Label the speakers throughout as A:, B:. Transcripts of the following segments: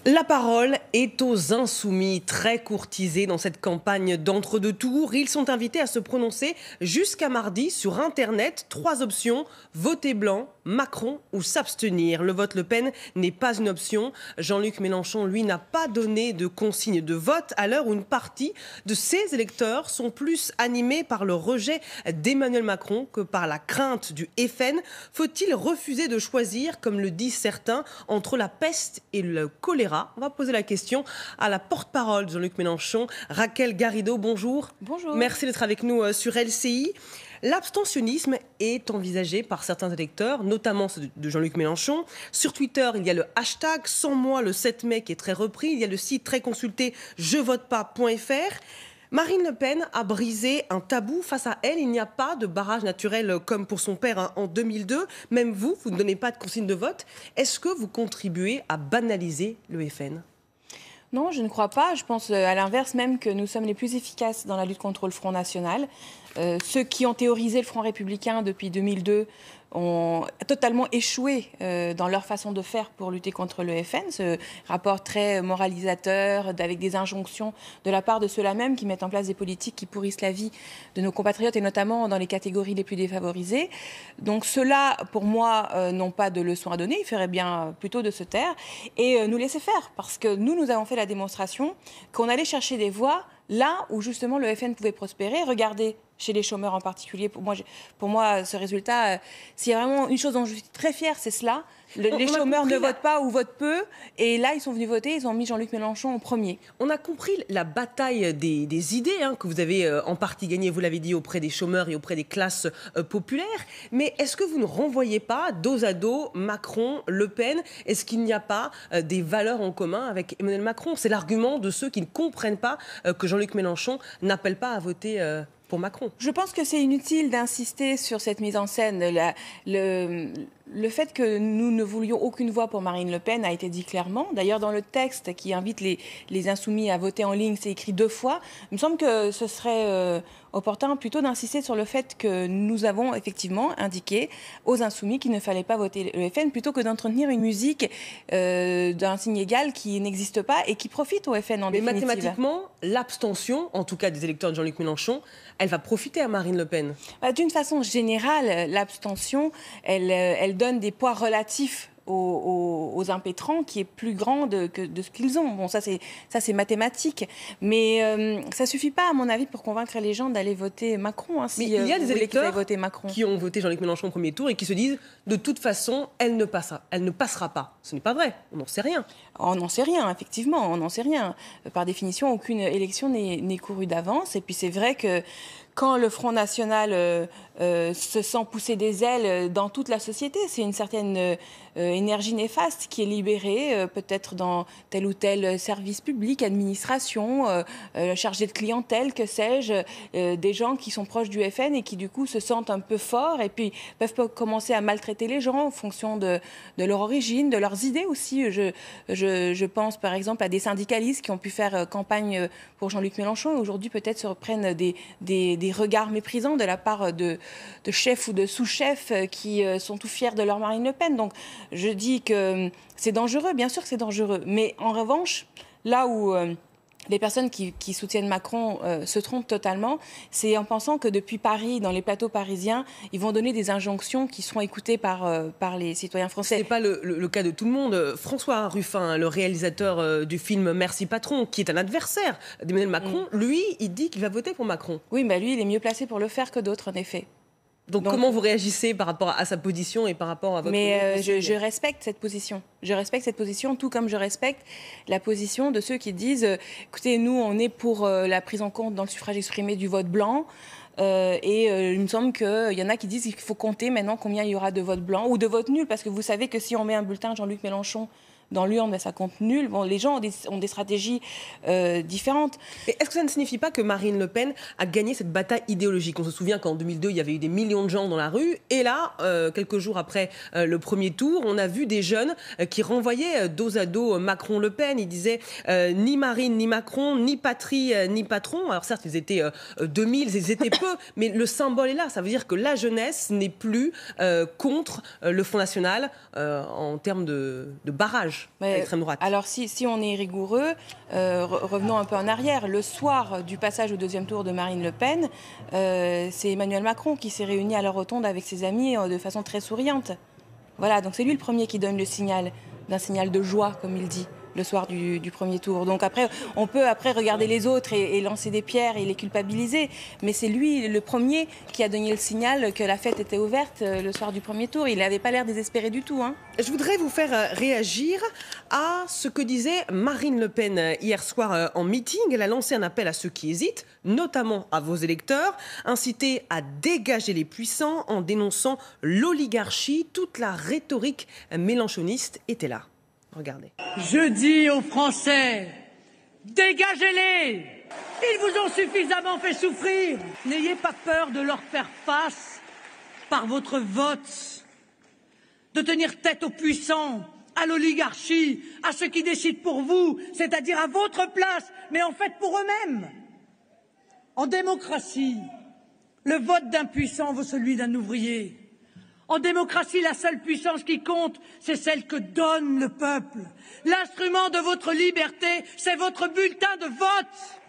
A: La parole est aux insoumis, très courtisés dans cette campagne d'entre-deux tours. Ils sont invités à se prononcer jusqu'à mardi sur Internet. 3 options, voter blanc, Macron ou s'abstenir. Le vote Le Pen n'est pas une option. Jean-Luc Mélenchon, lui, n'a pas donné de consigne de vote à l'heure où une partie de ses électeurs sont plus animés par le rejet d'Emmanuel Macron que par la crainte du FN. Faut-il refuser de choisir, comme le disent certains, entre la peste et le choléra? On va poser la question à la porte-parole de Jean-Luc Mélenchon, Raquel Garrido. Bonjour.
B: Bonjour.
A: Merci d'être avec nous sur LCI. L'abstentionnisme est envisagé par certains électeurs, notamment ceux de Jean-Luc Mélenchon. Sur Twitter, il y a le hashtag sans moi le 7 mai qui est très repris. Il y a le site très consulté jevotepas.fr. Marine Le Pen a brisé un tabou. Face à elle, il n'y a pas de barrage naturel comme pour son père en 2002. Même vous ne donnez pas de consigne de vote. Est-ce que vous contribuez à banaliser le FN ?
B: Non, je ne crois pas. Je pense à l'inverse même que nous sommes les plus efficaces dans la lutte contre le Front National. Ceux qui ont théorisé le Front républicain depuis 2002 ont totalement échoué dans leur façon de faire pour lutter contre le FN. Ce rapport très moralisateur, avec des injonctions de la part de ceux-là même qui mettent en place des politiques qui pourrissent la vie de nos compatriotes et notamment dans les catégories les plus défavorisées. Donc ceux-là, pour moi, n'ont pas de leçon à donner. Ils feraient bien plutôt de se taire et nous laisser faire. Parce que nous avons fait la démonstration qu'on allait chercher des voix là où justement le FN pouvait prospérer. Regardez chez les chômeurs en particulier. Pour moi, ce résultat, s'il y a vraiment une chose dont je suis très fière, c'est cela. Les chômeurs ne votent pas ou votent peu. Et là, ils sont venus voter, ils ont mis Jean-Luc Mélenchon en premier.
A: On a compris la bataille des idées que vous avez en partie gagnée, vous l'avez dit, auprès des chômeurs et auprès des classes populaires. Mais est-ce que vous ne renvoyez pas dos à dos Macron, Le Pen? Est-ce qu'il n'y a pas des valeurs en commun avec Emmanuel Macron? C'est l'argument de ceux qui ne comprennent pas que Jean-Luc Mélenchon n'appelle pas à voter pour Macron.
B: Je pense que c'est inutile d'insister sur cette mise en scène. Le fait que nous ne voulions aucune voix pour Marine Le Pen a été dit clairement. D'ailleurs, dans le texte qui invite les insoumis à voter en ligne, c'est écrit 2 fois. Il me semble que ce serait opportun plutôt d'insister sur le fait que nous avons effectivement indiqué aux insoumis qu'il ne fallait pas voter le FN plutôt que d'entretenir une musique d'un signe égal qui n'existe pas et qui profite au FN en définitive.
A: Mais mathématiquement, l'abstention, en tout cas des électeurs de Jean-Luc Mélenchon, elle va profiter à Marine Le Pen.
B: D'une façon générale, l'abstention, elle donne des poids relatifs aux impétrants qui est plus grande que de ce qu'ils ont. Bon, ça c'est mathématique. Mais ça suffit pas, à mon avis, pour convaincre les gens d'aller voter Macron.
A: Mais il y a des électeurs qui ont voté Jean-Luc Mélenchon au premier tour et qui se disent, de toute façon, elle ne passera pas. Ce n'est pas vrai, on n'en sait rien.
B: On n'en sait rien, effectivement, on n'en sait rien. Par définition, aucune élection n'est courue d'avance. Et puis c'est vrai que quand le Front National se sent pousser des ailes dans toute la société, c'est une certaine énergie néfaste qui est libérée, peut-être dans tel ou tel service public, administration, chargé de clientèle, que sais-je, des gens qui sont proches du FN et qui du coup se sentent un peu forts et puis peuvent commencer à maltraiter les gens en fonction de leur origine, de leurs idées aussi. Je pense par exemple à des syndicalistes qui ont pu faire campagne pour Jean-Luc Mélenchon et aujourd'hui peut-être se reprennent des regards méprisants de la part de chefs ou de sous-chefs qui sont tout fiers de leur Marine Le Pen. Donc je dis que c'est dangereux, bien sûr que c'est dangereux. Mais en revanche, là où les personnes qui soutiennent Macron se trompent totalement, c'est en pensant que depuis Paris, dans les plateaux parisiens, ils vont donner des injonctions qui seront écoutées par les citoyens français.
A: Ce n'est pas le cas de tout le monde. François Ruffin, le réalisateur du film Merci Patron, qui est un adversaire d'Emmanuel Macron, lui, il dit qu'il va voter pour Macron.
B: Oui, mais lui, il est mieux placé pour le faire que d'autres, en effet.
A: Donc comment vous réagissez par rapport à sa position et par rapport à votre...
B: Mais je respecte cette position. Je respecte cette position, tout comme je respecte la position de ceux qui disent écoutez, nous, on est pour la prise en compte dans le suffrage exprimé du vote blanc. Il me semble qu'il y en a qui disent qu'il faut compter maintenant combien il y aura de votes blancs ou de votes nuls, parce que vous savez que si on met un bulletin Jean-Luc Mélenchon dans l'urne, ça compte nul. Bon, les gens ont des stratégies différentes.
A: Mais est-ce que ça ne signifie pas que Marine Le Pen a gagné cette bataille idéologique? On se souvient qu'en 2002, il y avait eu des millions de gens dans la rue. Et là, quelques jours après le premier tour, on a vu des jeunes qui renvoyaient dos à dos Macron-Le Pen. Ils disaient ni Marine, ni Macron, ni patrie, ni patron. Alors certes, ils étaient 2000, ils étaient peu, mais le symbole est là. Ça veut dire que la jeunesse n'est plus contre le Front National en termes de barrage. gauche, à l'extrême droite.
B: Alors si on est rigoureux, revenons un peu en arrière. Le soir du passage au deuxième tour de Marine Le Pen, c'est Emmanuel Macron qui s'est réuni à la rotonde avec ses amis de façon très souriante. Voilà, donc c'est lui le premier qui donne le signal, d'un signal de joie, comme il dit, le soir du premier tour. Donc après, on peut regarder les autres et lancer des pierres et les culpabiliser. Mais c'est lui le premier qui a donné le signal que la fête était ouverte le soir du premier tour. Il n'avait pas l'air désespéré du tout.
A: Je voudrais vous faire réagir à ce que disait Marine Le Pen hier soir en meeting. Elle a lancé un appel à ceux qui hésitent, notamment à vos électeurs, inciter à dégager les puissants en dénonçant l'oligarchie. Toute la rhétorique mélenchoniste était là. Regardez.
C: Je dis aux Français, dégagez-les! Ils vous ont suffisamment fait souffrir. N'ayez pas peur de leur faire face par votre vote, de tenir tête aux puissants, à l'oligarchie, à ceux qui décident pour vous, c'est-à-dire à votre place, mais en fait pour eux-mêmes. En démocratie, le vote d'un puissant vaut celui d'un ouvrier. En démocratie, la seule puissance qui compte, c'est celle que donne le peuple. L'instrument de votre liberté, c'est votre bulletin de vote.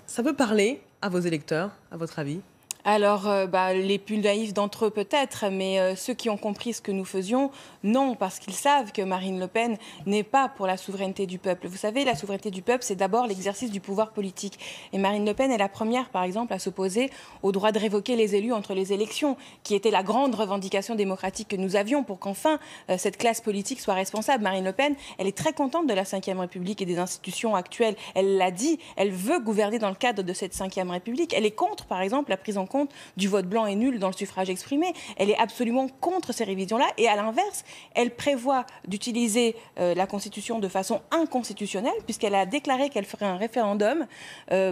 A: Ça veut parler à vos électeurs, à votre avis ?
B: Alors, les plus naïfs d'entre eux peut-être, mais ceux qui ont compris ce que nous faisions, non, parce qu'ils savent que Marine Le Pen n'est pas pour la souveraineté du peuple. Vous savez, la souveraineté du peuple, c'est d'abord l'exercice du pouvoir politique. Et Marine Le Pen est la première, par exemple, à s'opposer au droit de révoquer les élus entre les élections, qui était la grande revendication démocratique que nous avions pour qu'enfin cette classe politique soit responsable. Marine Le Pen, elle est très contente de la Ve République et des institutions actuelles. Elle l'a dit, elle veut gouverner dans le cadre de cette Ve République. Elle est contre, par exemple, la prise en compte du vote blanc et nul dans le suffrage exprimé. Elle est absolument contre ces révisions-là et à l'inverse, elle prévoit d'utiliser la Constitution de façon inconstitutionnelle puisqu'elle a déclaré qu'elle ferait un référendum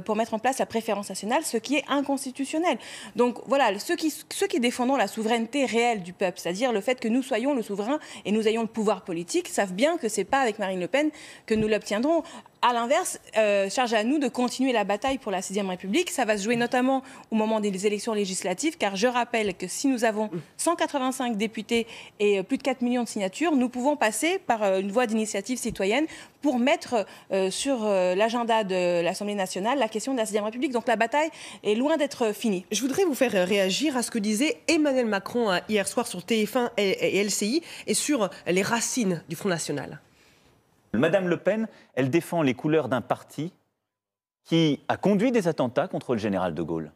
B: pour mettre en place la préférence nationale, ce qui est inconstitutionnel. Donc voilà, ceux qui défendent la souveraineté réelle du peuple, c'est-à-dire le fait que nous soyons le souverain et nous ayons le pouvoir politique, savent bien que ce n'est pas avec Marine Le Pen que nous l'obtiendrons. À l'inverse, charge à nous de continuer la bataille pour la 6e République. Ça va se jouer notamment au moment des élections législatives, car je rappelle que si nous avons 185 députés et plus de 4 millions de signatures, nous pouvons passer par une voie d'initiative citoyenne pour mettre sur l'agenda de l'Assemblée nationale la question de la 6e République. Donc la bataille est loin d'être finie.
A: Je voudrais vous faire réagir à ce que disait Emmanuel Macron hier soir sur TF1 et LCI et sur les racines du Front National.
D: Madame Le Pen, elle défend les couleurs d'un parti qui a conduit des attentats contre le général de Gaulle,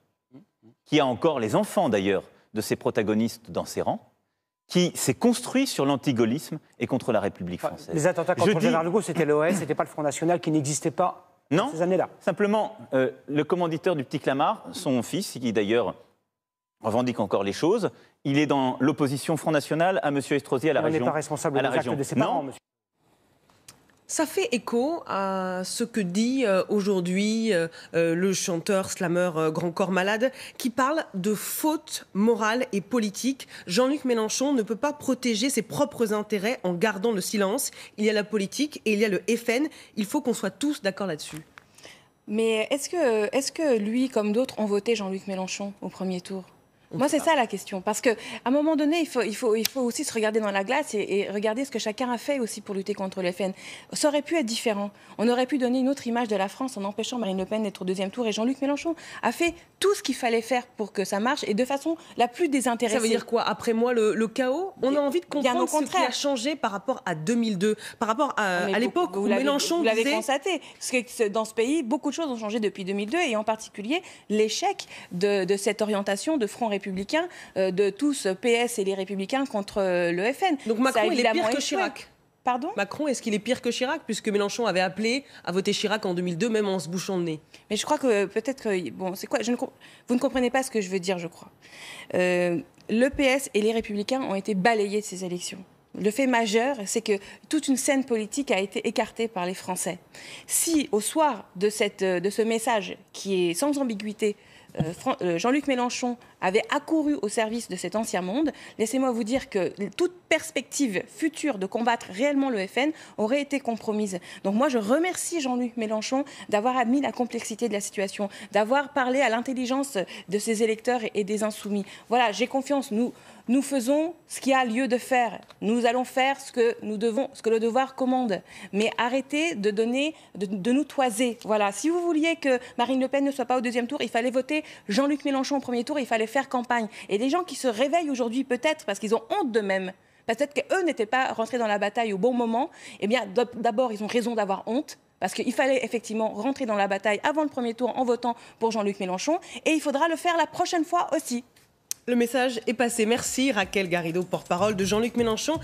D: qui a encore les enfants d'ailleurs de ses protagonistes dans ses rangs, qui s'est construit sur l'antigaullisme et contre la République française.
E: Les attentats contre le général de Gaulle, c'était l'OS, c'était pas le Front National qui n'existait pas
D: non,
E: ces années-là.
D: Simplement, le commanditeur du Petit Clamart, son fils, qui d'ailleurs revendique encore les choses, il est dans l'opposition Front National à M. Estrosi à la région.
E: On n'est pas responsable des actes de ses parents, monsieur.
A: Ça fait écho à ce que dit aujourd'hui le chanteur, slameur Grand Corps Malade, qui parle de faute morale et politique. Jean-Luc Mélenchon ne peut pas protéger ses propres intérêts en gardant le silence. Il y a la politique et il y a le FN. Il faut qu'on soit tous d'accord là-dessus.
B: Mais est-ce que lui, comme d'autres, ont voté Jean-Luc Mélenchon au premier tour ? Moi, c'est ça la question. Parce qu'à un moment donné, il faut aussi se regarder dans la glace et regarder ce que chacun a fait aussi pour lutter contre le FN. Ça aurait pu être différent. On aurait pu donner une autre image de la France en empêchant Marine Le Pen d'être au deuxième tour. Et Jean-Luc Mélenchon a fait tout ce qu'il fallait faire pour que ça marche et de façon la plus désintéressée.
A: Ça veut dire quoi ? Après moi, le chaos ? On a envie de comprendre ce qui a changé par rapport à 2002, par rapport à l'époque où Mélenchon disait...
B: Vous l'avez constaté. Parce que dans ce pays, beaucoup de choses ont changé depuis 2002 et en particulier l'échec de cette orientation de front républicain de tous PS et les Républicains contre le FN.
A: Donc Macron, il est pire que Chirac.
B: Pardon ?
A: Macron, est-ce qu'il est pire que Chirac, puisque Mélenchon avait appelé à voter Chirac en 2002, même en se bouchant le nez ?
B: Mais je crois que peut-être que... Bon, c'est quoi ? Vous ne comprenez pas ce que je veux dire, je crois. Le PS et les Républicains ont été balayés de ces élections. Le fait majeur, c'est que toute une scène politique a été écartée par les Français. Si, au soir de ce message, qui est sans ambiguïté, Jean-Luc Mélenchon avait accouru au service de cet ancien monde, laissez-moi vous dire que toute perspective future de combattre réellement le FN aurait été compromise. Donc moi, je remercie Jean-Luc Mélenchon d'avoir admis la complexité de la situation, d'avoir parlé à l'intelligence de ses électeurs et des insoumis. Voilà, j'ai confiance. nous faisons ce qu'il y a lieu de faire. Nous allons faire ce que le devoir commande. Mais arrêtez de nous toiser. Voilà. Si vous vouliez que Marine Le Pen ne soit pas au deuxième tour, il fallait voter Jean-Luc Mélenchon au premier tour, il fallait faire campagne. Et les gens qui se réveillent aujourd'hui, peut-être parce qu'ils ont honte d'eux-mêmes, peut-être qu'eux n'étaient pas rentrés dans la bataille au bon moment, eh bien, d'abord, ils ont raison d'avoir honte. Parce qu'il fallait effectivement rentrer dans la bataille avant le premier tour en votant pour Jean-Luc Mélenchon. Et il faudra le faire la prochaine fois aussi.
A: Le message est passé. Merci Raquel Garrido, porte-parole de Jean-Luc Mélenchon.